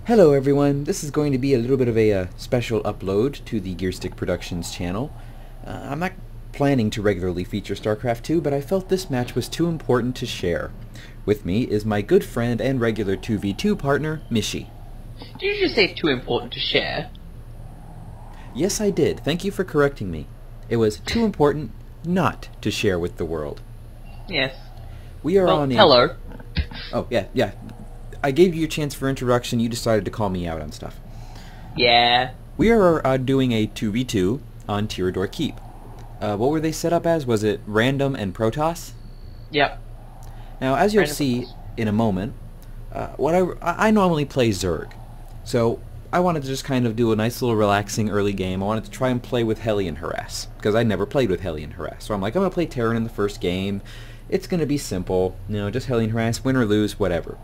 Hello everyone, this is going to be a little bit of a special upload to the Gearstick Productions channel. I'm not planning to regularly feature Starcraft 2, but I felt this match was too important to share. With me is my good friend and regular 2v2 partner, Mishy. Did you just say too important to share? Yes, I did. Thank you for correcting me. It was too important not to share with the world. Yes. We are on a... Hello. Oh, yeah. I gave you a chance for introduction, you decided to call me out on stuff. Yeah. We are doing a 2v2 on Tirador Keep. What were they set up as? Was it Random and Protoss? Yep. Now, as you'll Random see Protoss. in a moment, I normally play Zerg. So, I wanted to just kind of do a nice little relaxing early game. I wanted to try and play with Hellion Harass, because I never played with Hellion Harass. So I'm like, I'm going to play Terran in the first game. It's going to be simple. You know, just Hellion Harass, win or lose, whatever.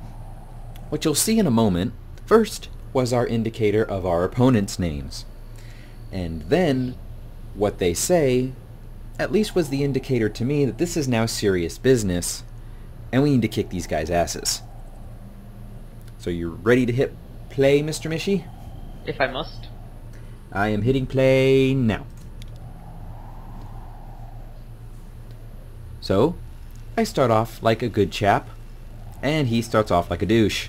What you'll see in a moment, first, was our indicator of our opponents' names. And then, what they say, at least was the indicator to me that this is now serious business, and we need to kick these guys' asses. So you're ready to hit play, Mr. Mishy? If I must. I am hitting play now. So, I start off like a good chap, and he starts off like a douche.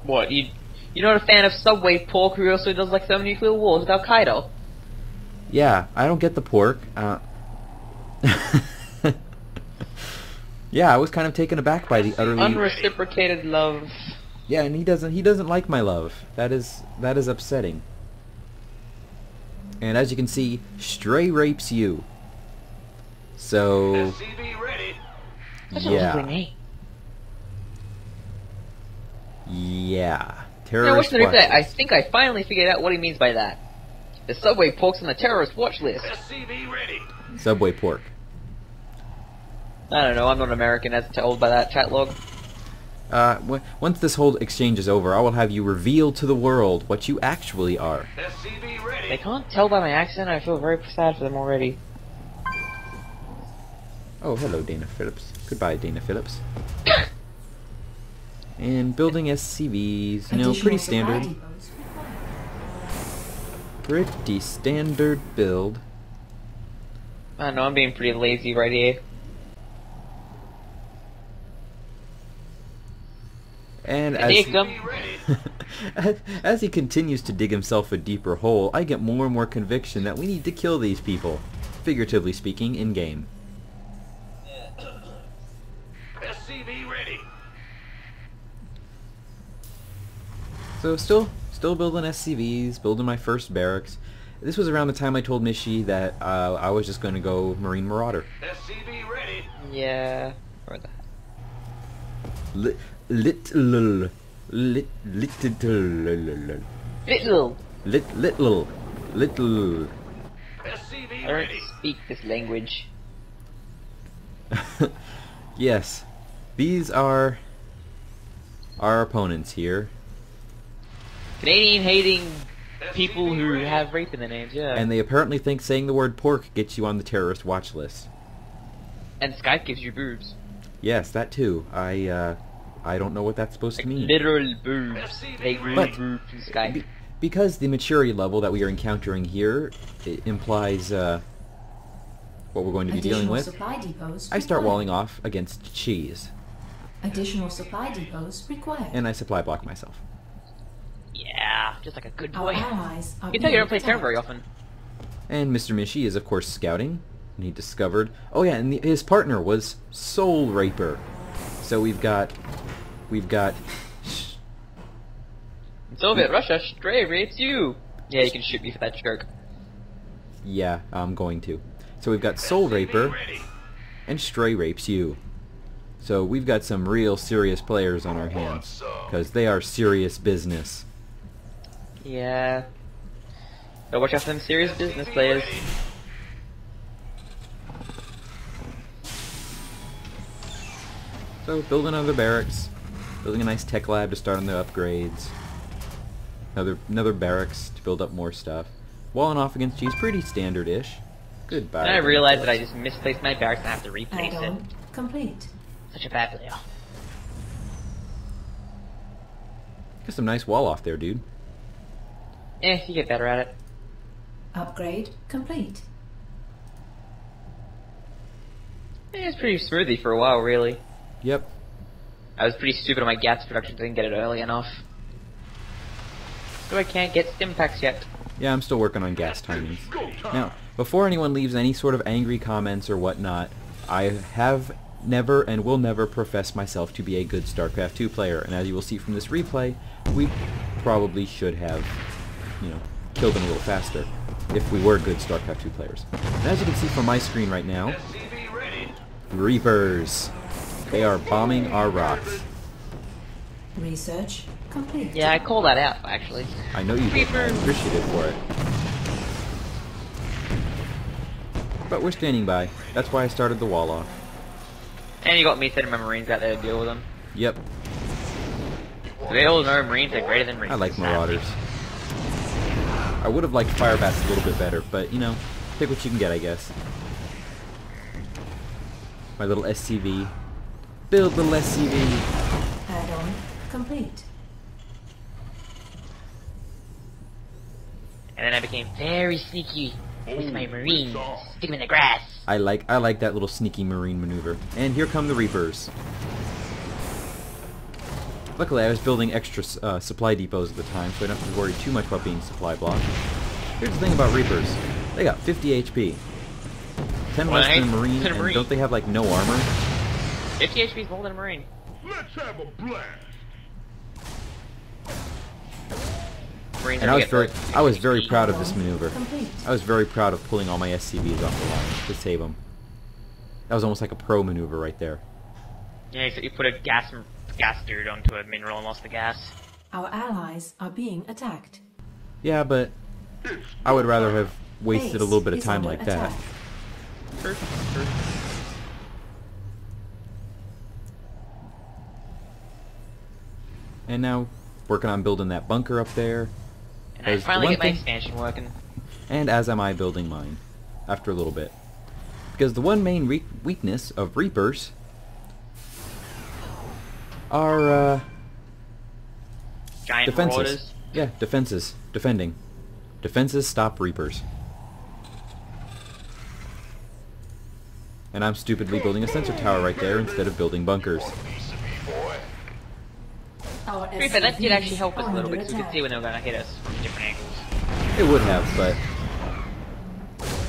What, you're not a fan of Subway Pork who also does like thermonuclear wars with Al-Qaeda? Yeah, I don't get the pork. Yeah, I was kind of taken aback by the utterly... Unreciprocated love. Yeah, and he doesn't like my love. That is upsetting. And as you can see, Stray rapes you. So... That's a yeah. lovely name. Yeah. Now, watch Terrorist the replay. watch I list. think I finally figured out what he means by that. The Subway Pork's on the terrorist watch list. Subway pork. I don't know, I'm not American as told by that chat log. Once this whole exchange is over, I will have you reveal to the world what you actually are. They can't tell by my accent, I feel very sad for them already. Oh, hello, Dana Phillips. Goodbye, Dana Phillips. And building SCVs, you know, pretty standard. Pretty standard build. I don't know, I'm being pretty lazy right here. And as he continues to dig himself a deeper hole, I get more and more conviction that we need to kill these people, figuratively speaking, in-game. SCV ready. So still building SCVs, building my first barracks. This was around the time I told Mishy that I was just going to go Marine Marauder. SCV ready. Yeah, or that. Little. SCV I don't ready. speak this language. Yes, these are our opponents here. Canadian-hating people who have rape in their names, yeah. And they apparently think saying the word pork gets you on the terrorist watch list. And Skype gives you boobs. Yes, that too. I don't know what that's supposed Like to mean. literal boobs. They real But- boobs in Skype. Because the maturity level that we are encountering here it implies what we're going to be dealing Additional with, supply depots I start required. walling off against cheese, Additional supply depots required. and I supply block myself. Yeah, just like a good Our boy. allies are You can tell you don't play being Terran very attacked. often. And Mr. Mishy is of course scouting, and he discovered, oh yeah, and his partner was Soul Raper. So we've got In Soviet Russia, Stray rapes you. Yeah, you can shoot me for that jerk. yeah, I'm going to. So we've got Soul Raper Ready. and Stray Rapes You. So we've got some real serious players on our hands, because they are serious business. Yeah. Gotta watch out for them serious business players. So building another barracks, building a nice tech lab to start on the upgrades. Another barracks to build up more stuff. Walling off against cheese, pretty standard-ish. Goodbye. And I realized that I just misplaced my barracks and I have to replace it. Add-on complete. Such a bad player. There's some nice wall off there, dude. You get better at it. Upgrade complete. It's pretty smoothly for a while, really. Yep. I was pretty stupid on my gas production, didn't get it early enough. So I can't get stim packs yet. Yeah, I'm still working on gas timings. Now, before anyone leaves any sort of angry comments or whatnot, I have never and will never profess myself to be a good StarCraft 2 player, and as you will see from this replay, we probably should have, killed them a little faster if we were good StarCraft 2 players. And as you can see from my screen right now, SCV ready. Reapers. They are bombing our rocks. Research complete. Yeah, I called that out, actually. I know you did. I'm appreciative for it. But we're standing by. That's why I started the wall off. And you got me sending my Marines out there to deal with them. Yep. So they all know Marines are greater than Marines. I like Marauders. I would have liked Firebats a little bit better, but, pick what you can get, I guess. My little SCV. Build little SCV. Add-on complete. And then I became very sneaky with my Marines. Stick them in the grass. I like that little sneaky Marine maneuver. And here come the Reapers. Luckily, I was building extra supply depots at the time, so I don't have to worry too much about being supply blocked. Here's the thing about Reapers. They got 50 HP. 10 less than a Marine, and don't they have, no armor? 50 HP is more than a Marine. Let's have a blast. Marines And are I was very proud of this maneuver. Complete. I was very proud of pulling all my SCVs off the line to save them. That was almost like a pro maneuver right there. Yeah, except you put a gas dude onto a mineral and lost the gas. Our allies are being attacked. Yeah, but I would rather have wasted a little bit of Base time is like under that. attack. True. And now, working on building that bunker up there. And I There's finally one get my thing- expansion working. And as am I building mine. After a little bit. Because the one main weakness of Reapers are, Giant defenses. marauders. Yeah, defenses. Defending. Defenses stop Reapers. And I'm stupidly building a sensor tower right there instead of building bunkers. Our To be fair, that did actually help us a SCVs little are bit, so we under could see when they were going to hit us from different angles. It would have, but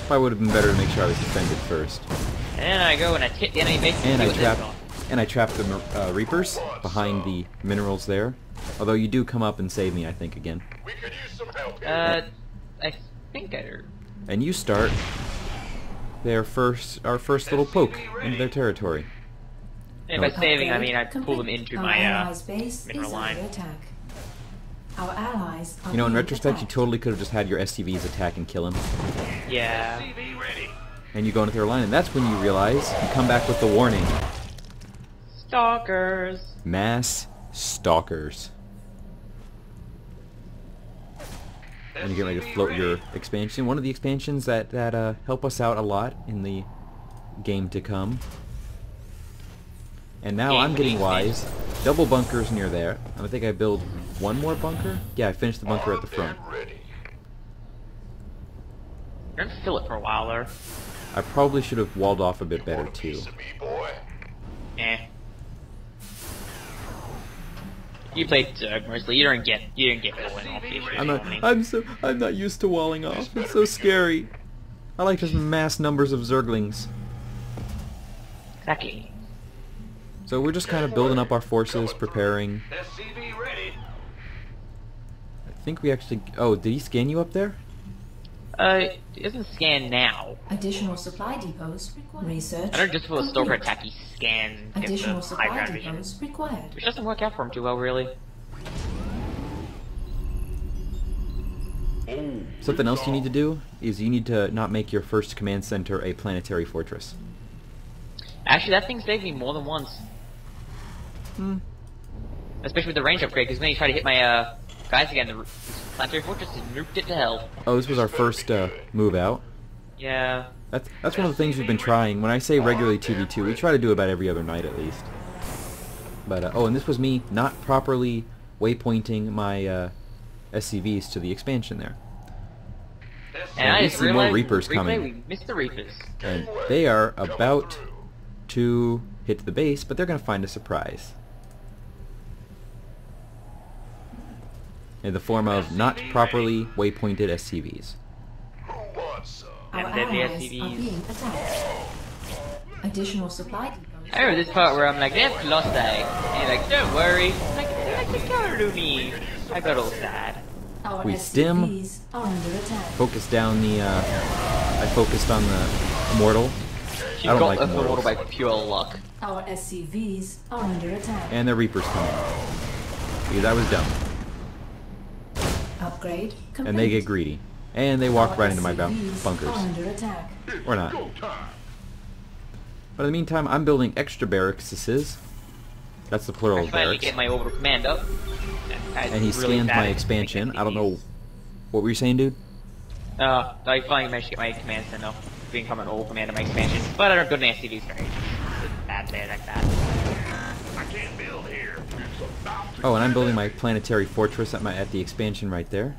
probably would have been better to make sure I was defended first. And then I go and I hit the enemy base And see I what they've got. trapped the Reapers behind the minerals there. Although you do come up and save me, I think, again. We could use some help. I think I do. And you start our first little poke into their territory. And by No. saving, I mean I Complete. pull them into Our my allies' base mineral is line. under attack. Our allies are In being retrospect, you attacked. totally could have just had your SCVs attack and kill him. Yeah. SCV ready. And you go into their line, and that's when you realize you come back with the warning. Stalkers. Mass stalkers. And you get ready to float your expansion. One of the expansions that help us out a lot in the game to come. And now I'm getting wise. Double bunkers near there. And I think I build one more bunker. Yeah, I finished the bunker at the front. Armed and ready. You're gonna fill it for a while there. I probably should have walled off a bit better too. Piece of me, boy. Eh. You played Zerg mostly. You didn't get falling off the I'm not used to walling off. It's so scary. I like just mass numbers of Zerglings. Exactly. So we're just kind of building up our forces, preparing. SCV ready. I think we actually... Oh, did he scan you up there? It doesn't scan now. Additional supply depots research. I don't just for the complete. stalker attack, he scans and gets Additional the high supply ground vision. depots required. Which doesn't work out for him too well, really. Something else you need to do is you need to not make your first command center a planetary fortress. Actually, that thing saved me more than once. Especially with the range upgrade, because when you try to hit my guys again, the planetary fortress has nuked it to hell. Oh, this was our first move out. Yeah. That's one of the things we've been trying. When I say regularly 2v2, we try to do about every other night at least. But, oh, and this was me not properly waypointing my SCVs to the expansion there. And I we just see more realized Reapers replay, coming. We missed the Reapers. And they are about to hit the base, but they're going to find a surprise. In the form of not properly waypointed SCVs. Who wants some? Our And then the allies are SCVs. being attacked. Additional supply depots. I remember this part where I'm like, they have Colossi. And he's like, don't worry. I'm like, they like to counter me. I got all sad. Our We stim. SCVs are under attack. Focus down the, I focused on the Immortal. She I don't got like the Immortals. Immortal by pure luck. Our SCVs are under attack. And the Reapers coming. Because I was dumb. Upgrade complete. And they get greedy. And they walk Our right into my SCVs bunkers. are under attack. Or not. Go time. But in the meantime, I'm building extra barracks. That's the plural I of finally barracks. get my orbital command up. And he scans my expansion. I don't know. What were you saying, dude? I finally managed to get my command center up, become an orbital command of my expansion. But I don't go to SCVs for ages. It's bad there like that. I can't build here. It's about to Oh, and I'm building my planetary fortress at the expansion right there.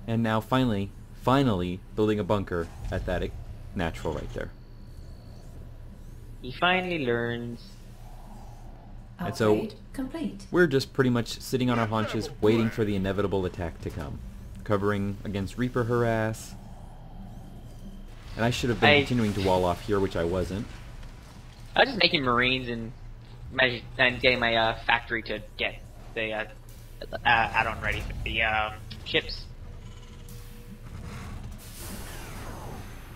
And now finally building a bunker at that natural right there. He finally learns. And so- Upgrade complete. We're just pretty much sitting on our haunches waiting for the inevitable attack to come. Covering against Reaper harass. And I should have been continuing to wall off here, which I wasn't. I was just making Marines and getting my factory to get the add-on ready for the ships.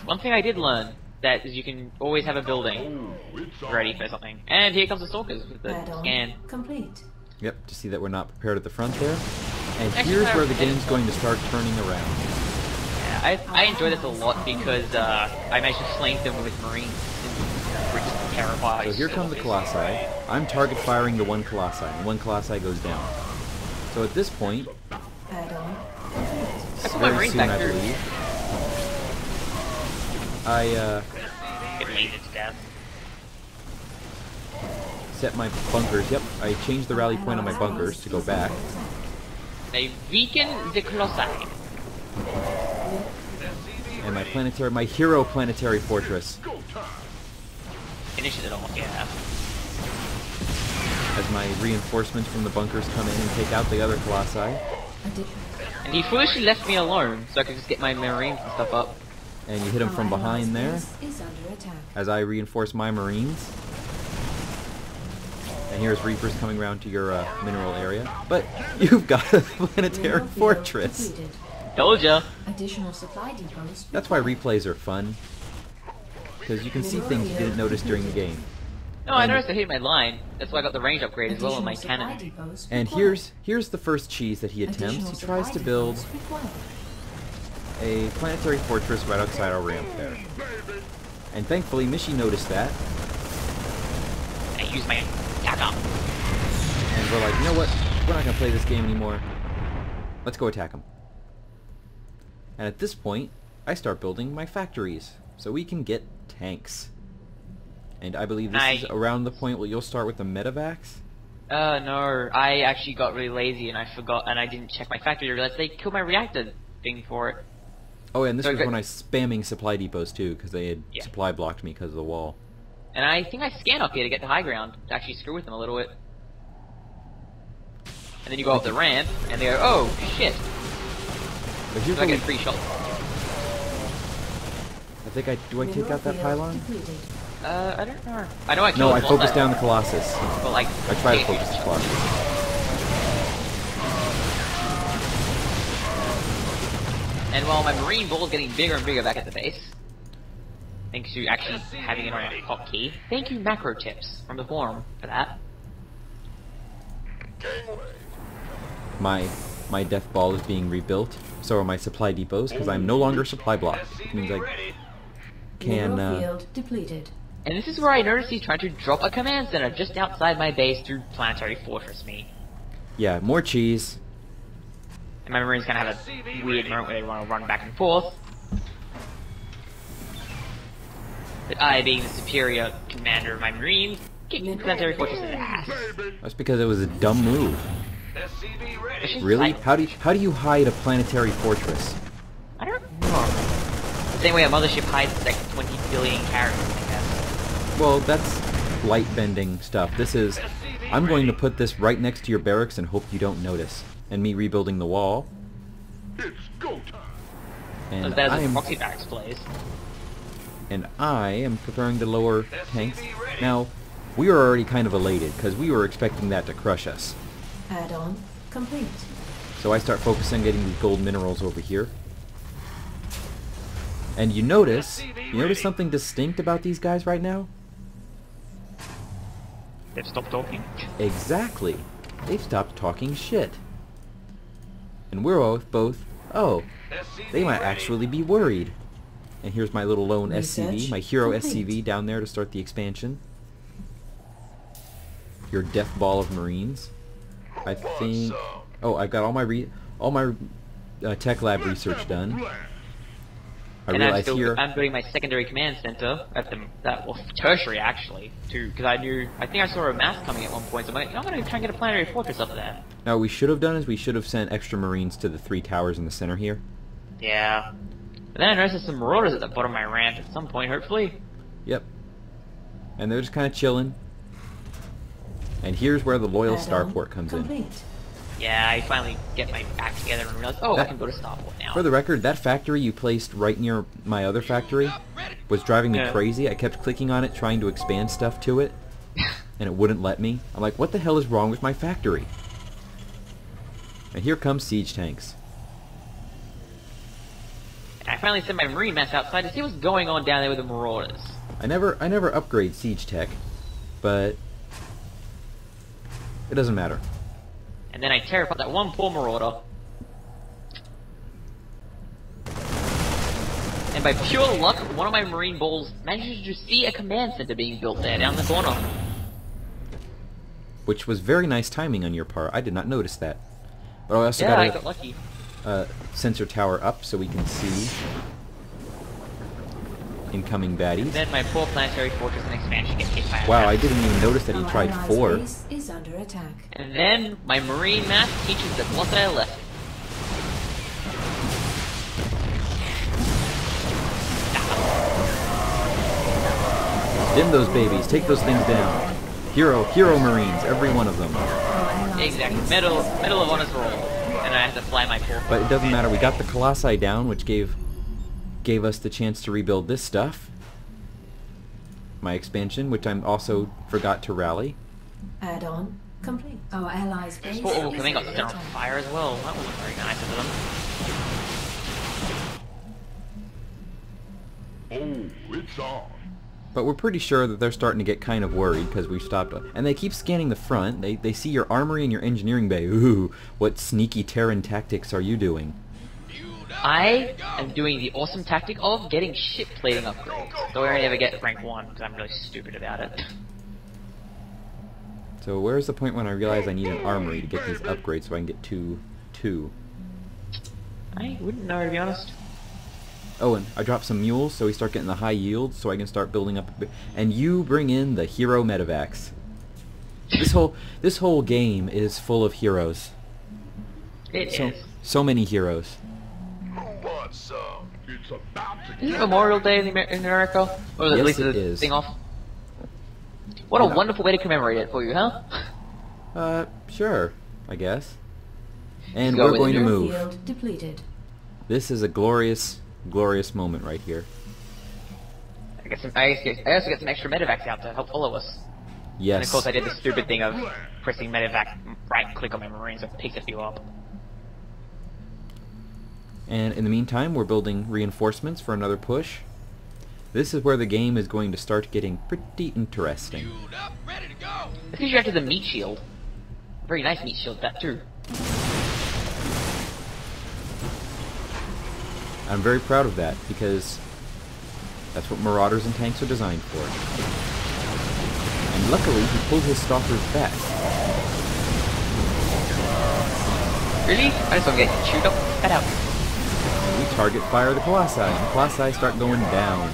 One thing I did learn that is you can always have a building it's ready for something. And here comes the Stalkers with the Add-on scan. complete. Yep, to see that we're not prepared at the front there. And Actually, here's I where the was- game's going to start turning around. Yeah, I enjoy this a lot because I managed to flank them with Marines. And we're just terrified. So here come the Colossi. I'm target firing the one Colossi, and one Colossi goes down. So at this point, Add-on complete. I put my very Marines soon I back through. believe, Get lasered to death. set my bunkers. Yep, I changed the rally point on my bunkers to go back. They weaken the Colossi. And my hero planetary fortress. go time. Finishes it off, yeah. As my reinforcements from the bunkers come in and take out the other Colossi. Addition. And he foolishly left me alone so I could just get my Marines and stuff up. And you hit them from Our behind there, allies' base is under attack. as I reinforce my Marines. And here's Reapers coming around to your mineral area. But you've got a planetary Mineral field fortress. completed. Told ya. Additional supply depots. That's why replays are fun. Because you can see things you didn't notice during the game. No, I noticed I hit my line. That's why I got the range upgrade as well on my Additional supply cannon. depots And required. here's the first cheese that he attempts. Additional He tries supply to build depots required. a planetary fortress right outside our ramp there. And thankfully, Mishy noticed that. I use my dagger. And we're like, you know what? We're not going to play this game anymore. Let's go attack them. And at this point, I start building my factories. So we can get tanks. And I believe this is around the point where you'll start with the medevacs. No, I actually got really lazy and I forgot and I didn't check my factory to realize they killed my reactor thing for it. Oh, and this So was good. when I was spamming supply depots too, because they had Yeah. supply blocked me because of the wall. And I think I scan up here to get to high ground to actually screw with them a little bit. And then you go up the ramp and they go, oh shit. But here's So I what get we, 3 shots. do I take out that Mineral pylon? field depleted. I don't know. I know I killed No, I one focused that- down the Colossus. But like, I try to yeah, focus the Colossus. And while my marine ball is getting bigger and bigger back at the base, thanks to actually having it on a hotkey. Thank you, Macro Tips, from the forum for that. My death ball is being rebuilt. So are my supply depots, because I'm no longer supply blocked. Which means I can, Mineral field depleted. And this is where I noticed he's trying to drop a command center just outside my base through Planetary Fortress me. yeah, more cheese. And my marines kind of have a weird moment where they want to run back and forth. But I, being the superior commander of my Marines, kicked Planetary Fortress's ass. That's because it was a dumb move. SCV ready. It's just Really? like- How do you hide a planetary fortress? I don't know. The same way a mothership hides like 20 billion characters, I guess. Well, that's light bending stuff. This is, I'm going to put this right next to your barracks and hope you don't notice. And me rebuilding the wall. It's go time. And As bad I as the am, proxy barracks plays. and I am preparing to lower tanks. Now, we were already kind of elated because we were expecting that to crush us. Add-on complete. So I start focusing on getting these gold minerals over here. And you notice something distinct about these guys right now? They've stopped talking. Exactly. They've stopped talking shit. And we're both, oh, they might actually be worried. And here's my little lone SCV, Research my hero complete. SCV down there to start the expansion. Your death ball of Marines. I think, oh, I've got all my tech lab research done. I And I'm realize here, I'm building my secondary command center at well, tertiary actually, too, because I think I saw a mass coming at one point, so I'm gonna try and get a planetary fortress up there. now what we should have done is we should have sent extra Marines to the 3 towers in the center here. Yeah. But then I noticed there's some marauders at the bottom of my ramp at some point, hopefully. Yep. And they're just kind of chilling. And here's where the loyal Add-on starport comes in. complete. Yeah, I finally get my act together and realize, oh, I That- can go to starport now. For the record, that factory you placed right near my other factory was driving me Yeah. crazy. I kept clicking on it, trying to expand stuff to it, and it wouldn't let me. I'm like, what the hell is wrong with my factory? And here comes siege tanks. And I finally sent my marine mass outside to see what's going on down there with the marauders. I never upgrade siege tech, but it doesn't matter. And then I tear apart that one poor marauder. And by pure luck, one of my marine balls manages to see a command center being built there down the corner. Which was very nice timing on your part. I did not notice that. But I also Yeah, I got got lucky. a sensor tower up so we can see incoming baddies. Then my poor planetary fortress and expansion get hit by a Wow, mass. I didn't even notice that he Our tried allies' 4. base is under attack. And then my marine mass teaches them what they left. Dim those babies, take those things down. Hero Marines, every one of them. Our allies' Exactly, base middle is under of honors attack. roll. And I have to fly my poor. But it doesn't matter, we got the Colossi down, which gave us the chance to rebuild this stuff. My expansion, which I'm also forgot to rally. Add-on complete. Our allies' base Poor Orbital is Command got under set on attack. fire as well. That wasn't very nice of them. Oh, it's on. But we're pretty sure that they're starting to get kind of worried because we've stopped. And they keep scanning the front. They see your armory and your engineering bay. Ooh, what sneaky Terran tactics are you doing? I am doing the awesome tactic of getting ship plating upgrades. Though I only ever get rank 1 because I'm really stupid about it. So where's the point when I realize I need an armory to get these upgrades so I can get two? I wouldn't know, to be honest. Oh, and I dropped some mules so we start getting the high yields so I can start building up. And you bring in the hero medevacs. This whole game is full of heroes. It is. So many heroes. Who wants some? It's about to Isn't get it Memorial Day in America? Or was it Yes, at least it the is. thing off? What a Yeah. wonderful way to commemorate it for you, huh? Sure, I guess. And Go we're with going to it. move. Field depleted. This is a glorious moment right here. I also get some extra medevacs out to help follow us. Yes. And of course I did the stupid thing of pressing medevac right click on my marines and picks a few up. And in the meantime, we're building reinforcements for another push. This is where the game is going to start getting pretty interesting. This gives you after the meat shield. Very nice meat shield, that too. I'm very proud of that because that's what marauders and tanks are designed for. And luckily, he pulled his stalkers back. Really? I just want to get chewed up. Cut out. And we target fire the Colossi, and the Colossi start going down.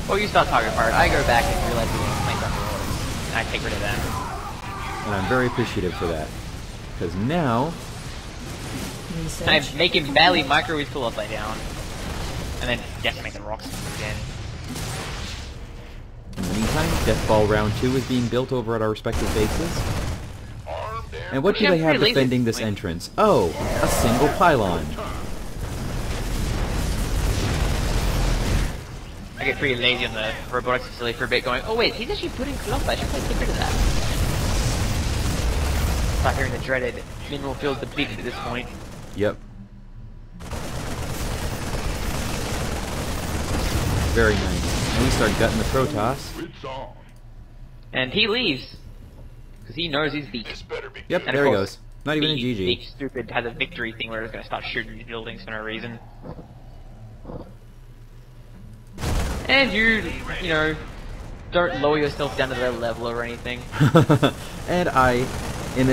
Well, you start talking apart. I go back and realize we didn't play Underworld, and I take rid of them. And I'm very appreciative for that. Because now... And I make him badly micro his cool upside down. And then decimate the rocks again. In the meantime, Death Ball Round 2 is being built over at our respective bases. And what do they have defending this entrance? Oh, a single pylon. I get pretty lazy on the robotics facility for a bit going, oh wait, he's actually putting cloth, I should probably get rid of that. Start hearing the dreaded mineral field depleted at this point. Yep. Very nice. And we start gutting the Protoss. It's on. And he leaves. Because he knows he's beat. This better be Yep, And there of he course, goes. Not even a Big GG. Stupid has a victory thing where it's going to start shooting these buildings for no reason. And you know, don't lower yourself down to their level or anything. And in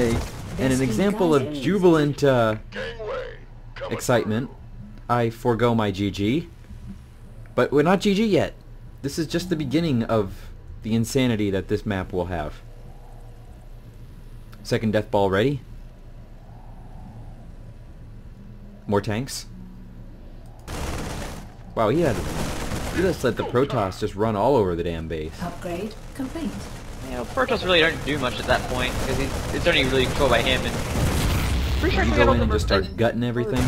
an example of jubilant gangway. Coming excitement, I forego my GG. But we're not GG yet. This is just the beginning of the insanity that this map will have. Second Death Ball ready. More tanks. Wow, he just let the Protoss just run all over the damn base. Upgrade complete. Yeah, well, Protoss really don't do much at that point, because it's only really controlled by him, and... Pretty sure You I got go all in the and just start gutting everything.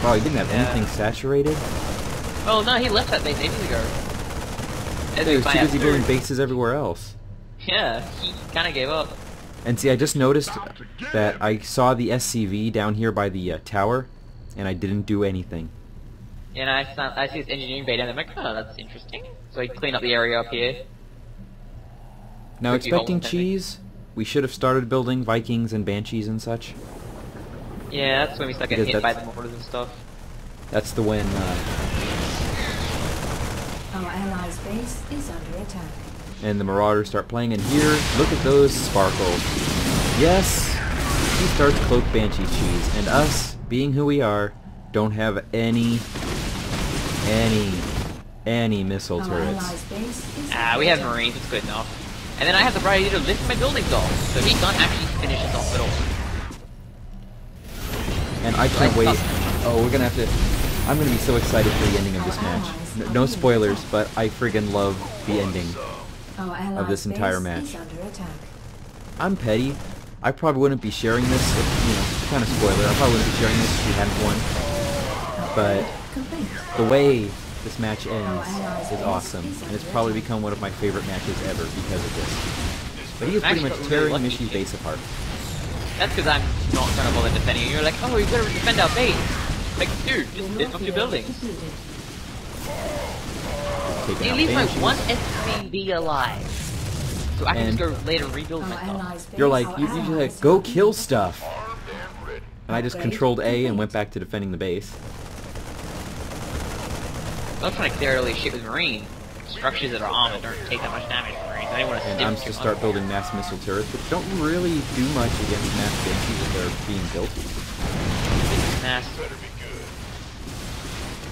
Wow, he didn't have anything saturated. Oh no, he left that base ages ago. As He we was too find out busy soon. building bases everywhere else. Yeah, he kinda gave up. And see, I just noticed that I saw the SCV down here by the tower, and I didn't do anything. And I see this engineering bay down there, I'm like, oh, that's interesting. So he cleaned up the area up here. Now, Could be expecting holes, I think. cheese, we should have started building Vikings and Banshees and such. Yeah, that's when we start getting Because hit by the that's- mortars and stuff. That's the when, Our allies' base is under attack. and the Marauders start playing, and here, look at those sparkles. Yes, he starts Cloak Banshees cheese, and us, being who we are, don't have any missile Our turrets. allies' base is Ah, under we have attack. marines, it's good enough. And then I have the bright idea to lift my buildings off, so he can't actually finish us off at all. And I can't wait. Oh, we're gonna have to... I'm gonna be so excited for the ending of this match. No spoilers, but I friggin' love the ending. Our allies' of this entire base match. is under attack. I'm petty. I probably wouldn't be sharing this if, you know, kind of spoiler. I probably wouldn't be sharing this if we hadn't won. But Complete. the way this match ends is awesome, and it's probably become one of my favorite matches ever because of this. But he is pretty much Actually, tearing lucky Mishy's base apart. That's because I'm not gonna bother defending you. You're like, oh, you better defend our base. Like, dude, just lift up your buildings. Depleted. Taking You out leave my Banshees. one SCV alive. So I can And- just go later and rebuild Our my stuff. allies' base. You're like, our you usually allies like, go are kill under stuff. armed and ready. And I just Upgrade controlled A and complete. went back to defending the base. I'm not trying to clear all this shit with marine. Structures that are armored don't take that much damage from marines. I didn't want to And I'm to start building mass missile turrets, which don't really do much against mass Banshees if they're being built. mass. Better be good.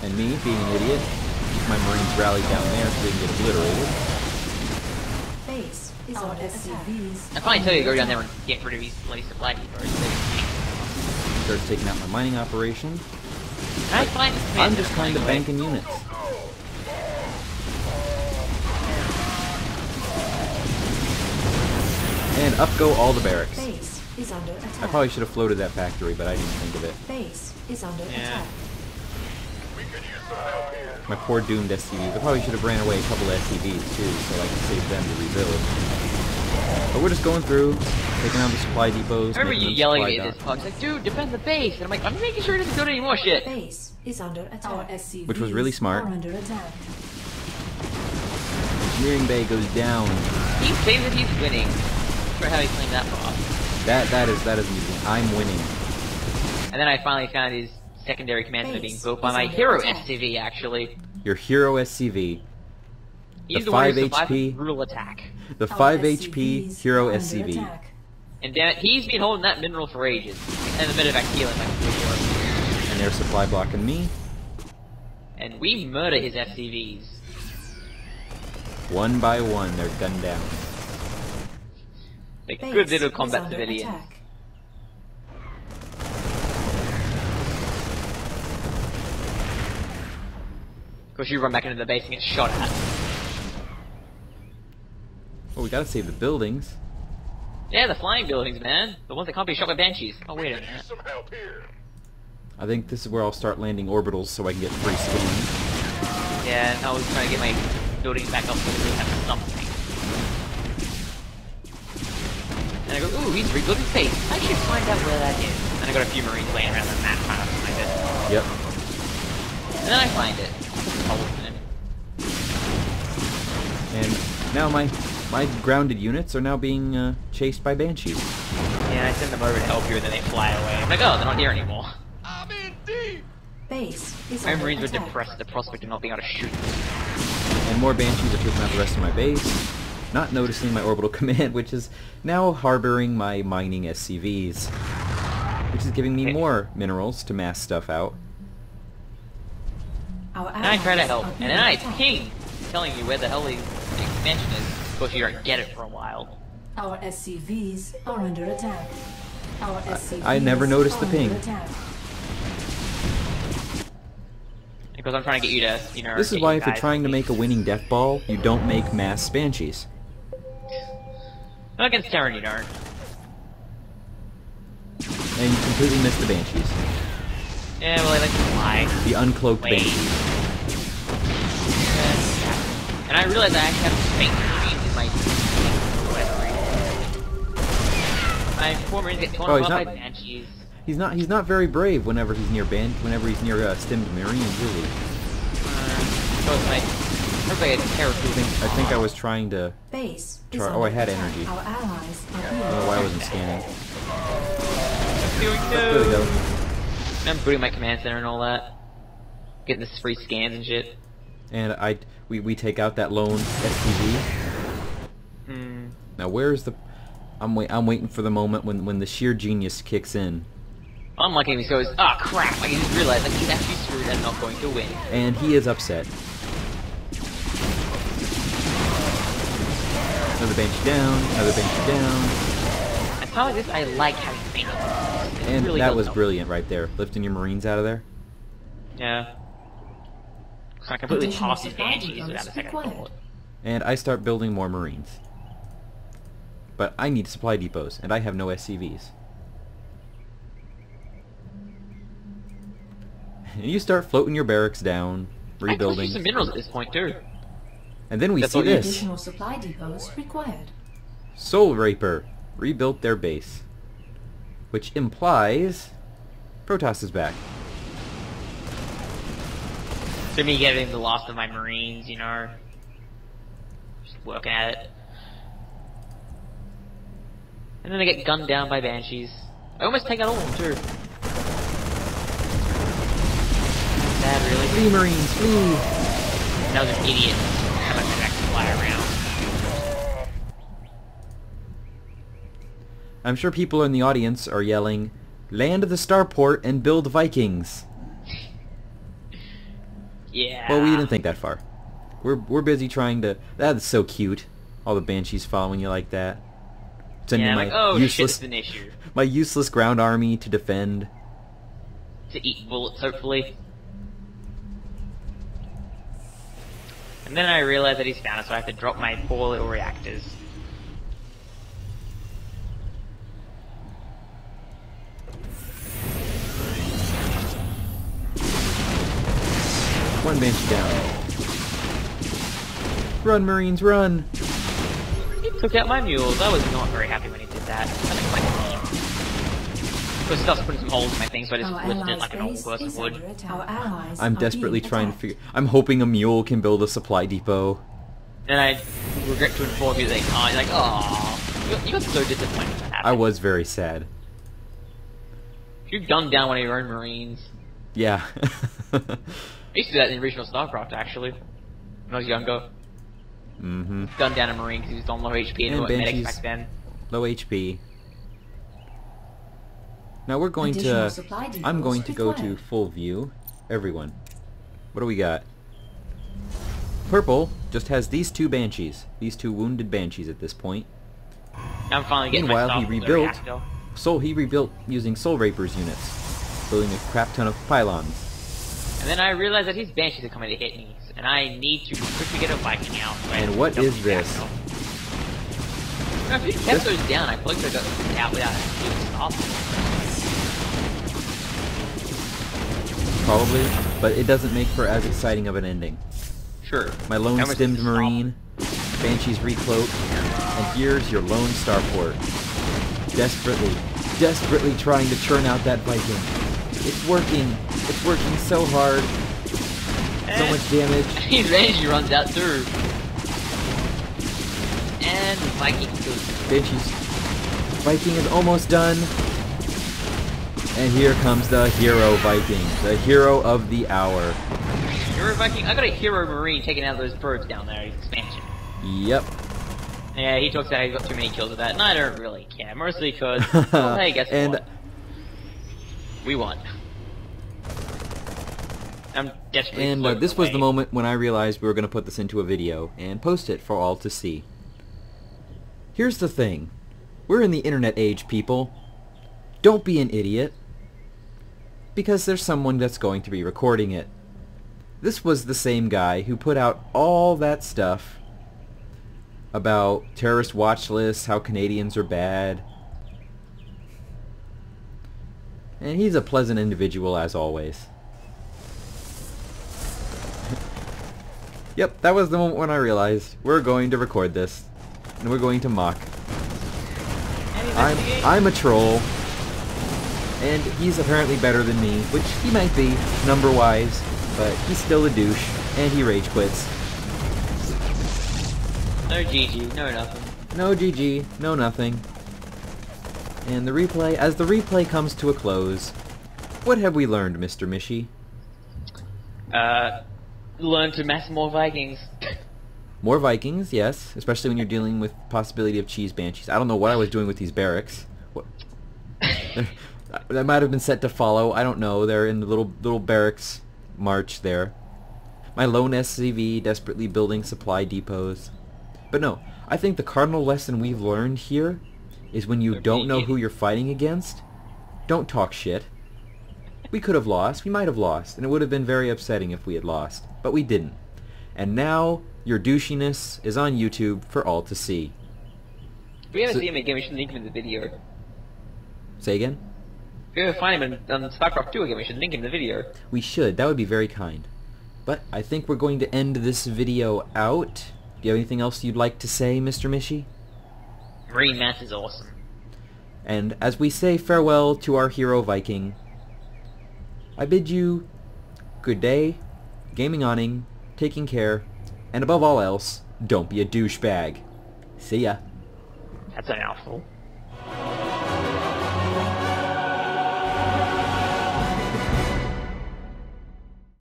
And me, being an idiot, my Marines rallied down there so they can get obliterated. Base is under attack. I finally tell you to go down there and get rid of these bloody supply depots. Starts taking out my mining operation. I find this I'm just kind of banking units. And up go all the barracks. Base is under attack. I probably should have floated that factory, but I didn't think of it. Base is under Yeah. attack. We could use some help here. My poor doomed SCVs. I probably should have ran away a couple of SCVs too, so I could save them to rebuild. But we're just going through, taking out the supply depots. I remember making you them yelling supply at me at this dock. point. It's like, dude, defend the base. And I'm like, I'm making sure it doesn't go to any more shit. Base is under attack. Our SCVs Which was really smart. are under attack. Engineering bay goes down. He claims that he's winning. I'm not sure how he claimed that far. That is amazing. I'm winning. And then I finally found his secondary command center being Base built by is my under hero attack. SCV, actually. Your hero SCV. He's The the one who 5 survived HP. the brutal attack. The Our 5 HP SCVs hero are under SCV. attack. And damn it, he's been holding that mineral for ages. And the medevac healing like a good work. And they're supply blocking me. And we murder his SCVs. One by one, they're gunned down. Like Base good little is combat under civilians. attack. Of course, you run back into the base and get shot at. Well, we gotta save the buildings. Yeah, the flying buildings, man. The ones that can't be shot by banshees. Oh, wait a Need minute. some help here. I think this is where I'll start landing orbitals so I can get free spins. Yeah, I was trying to get my buildings back up so we have something. And I go, ooh, he's rebuilding space. I should find out where that is. And I got a few marines laying around the map trying to find it. Yep. And then I find it. And now my grounded units are now being chased by banshees. Yeah, I send them over to help you and then they fly away. I'm like, oh, they're not here anymore. I'm in deep. Base is My under marines were attack. depressed at the prospect of not being able to shoot. And more banshees are taking out the rest of my base, not noticing my orbital command, which is now harboring my mining SCVs, which is giving me more minerals to mass stuff out. Our And I try to allies help. are And being then I attacked. ping telling you where the hell the expansion is. Of course, you don't get it for a while. Our SCVs are under attack. Our SCVs I never noticed are the under ping. attack. Because I'm trying to get you to, you know... This is get why you if you're guys trying to make a winning death ball, you don't make mass banshees. Not against Terran, you don't. And you completely miss the banshees. Yeah, well, I like to fly. The uncloaked Wait. banshees. And I realized I actually have fake marines in my poor marines get torn Oh, he's apart not- by banshees. He's not very brave whenever he's near stimmed marines, really. So it's like, looks like a terror I think I was trying to. Base is Oh, I under had attack. energy. Our allies are I being don't know why I attacked. wasn't scanning. Here we There we go. go. And I'm booting my command center and all that. Getting this free scans and shit. And we take out that lone SPV. Hmm. Now where's the? I'm waiting for the moment when the sheer genius kicks in, Unlucky he goes, ah, crap, I just realized that he's actually screwed and not going to win. and he is upset. Another bench down. Another bench down. And how like this, I like having things. It And really that does was help. brilliant right there, lifting your marines out of there. Yeah. So I completely Additional tossed these supply banshees depots without a second required. thought. And I start building more marines. But I need supply depots, and I have no SCVs. And you start floating your barracks down, I can rebuilding, use some minerals at this point too. and then we That's see all you- this. Additional supply depots required. Soul Raper rebuilt their base, which implies Protoss is back. To me getting the loss of my marines, you know. Just working at it. And then I get gunned down by banshees. I almost take out all of them too. Sad, really. Flee marines, flee! That was an idiot. How much did I actually fly around? I'm sure people in the audience are yelling, "Land the starport and build Vikings." Yeah. Well, we didn't think that far. We're busy trying to. That's so cute. All the banshees following you like that. Sending Yeah, my like, oh shit, useless, it's an issue. my useless ground army to defend. To eat bullets, hopefully. And then I realized that he's found us, so I have to drop my poor little reactors. One banshee down. Run, marines, run! He took out my mules. I was not very happy when he did that. I think like Because stuff's putting some holes in my thing, so I just Our lifted it allies' like an old base person is would. under attack. Our allies I'm are desperately being trying to attacked. figure. I'm hoping a mule can build a supply depot. And I regret to inform you that they can't. You're like, oh, you got so disappointed when that happened. I was very sad. You gunned down one of your own marines. Yeah. I used to do that in original Starcraft, actually. When I was younger. Mm-hmm. Gunned down a marine because he was on low HP and And what medics banshees. back then. Low HP. Now we're going Additional to. supply depots I'm going to go to required. full view. Everyone. What do we got? Purple just has these two banshees. These two wounded banshees at this point. I'm finally getting Meanwhile, my he stuff with the rebuilt. reactor. He rebuilt using Soul Reapers units, building a crap ton of pylons. And then I realized that his banshees are coming to hit me, and I need to quickly get a Viking out. So And what is this? If you kept those down, I feel like they got out without even stopping. Probably, but it doesn't make for as exciting of an ending. Sure. My lone stemmed marine, banshees recloak, and here's your lone starport. Desperately trying to churn out that Viking. It's working so hard. So much damage. His energy runs out through. And Viking goes. Banshees. Viking is almost done. And here comes the hero Viking. The hero of the hour. Hero Viking? I got a hero marine taking out those birds down there. Expansion. Yep. Yeah, he talks about how he got too many kills with that, and I don't really care. Mostly because, well, hey, guess what? We won. I'm desperately. And this was the moment when I realized we were going to put this into a video and post it for all to see. Here's the thing. We're in the internet age, people. Don't be an idiot. Because there's someone that's going to be recording it. This was the same guy who put out all that stuff about terrorist watch lists, how Canadians are bad. And he's a pleasant individual as always. Yep, that was the moment when I realized we're going to record this. And we're going to mock. I'm a troll. And he's apparently better than me, which he might be, number-wise, but he's still a douche, and he rage quits. No GG, no nothing. No GG, no nothing. And the replay, as the replay comes to a close, what have we learned, Mr. Mishy? Learn to mass more Vikings. More Vikings, yes, especially when you're dealing with possibility of cheese banshees. I don't know what I was doing with these barracks. What? That might have been set to follow. I don't know. They're in the little barracks march there. My lone SCV desperately building supply depots. But no, I think the cardinal lesson we've learned here is when you don't know who you're fighting against, don't talk shit. We could have lost. We might have lost. And it would have been very upsetting if we had lost. But we didn't. And now your douchiness is on YouTube for all to see. If we ever see him again, we should link him in the video. Say again? If we ever find him on Starcraft 2 again, we should link him in the video. We should. That would be very kind. But I think we're going to end this video out. Do you have anything else you'd like to say, Mr. Mishy? Marine Mass is awesome. And as we say farewell to our hero Viking, I bid you good day, gaming awning, taking care, and above all else, don't be a douchebag. See ya. That's a mouthful.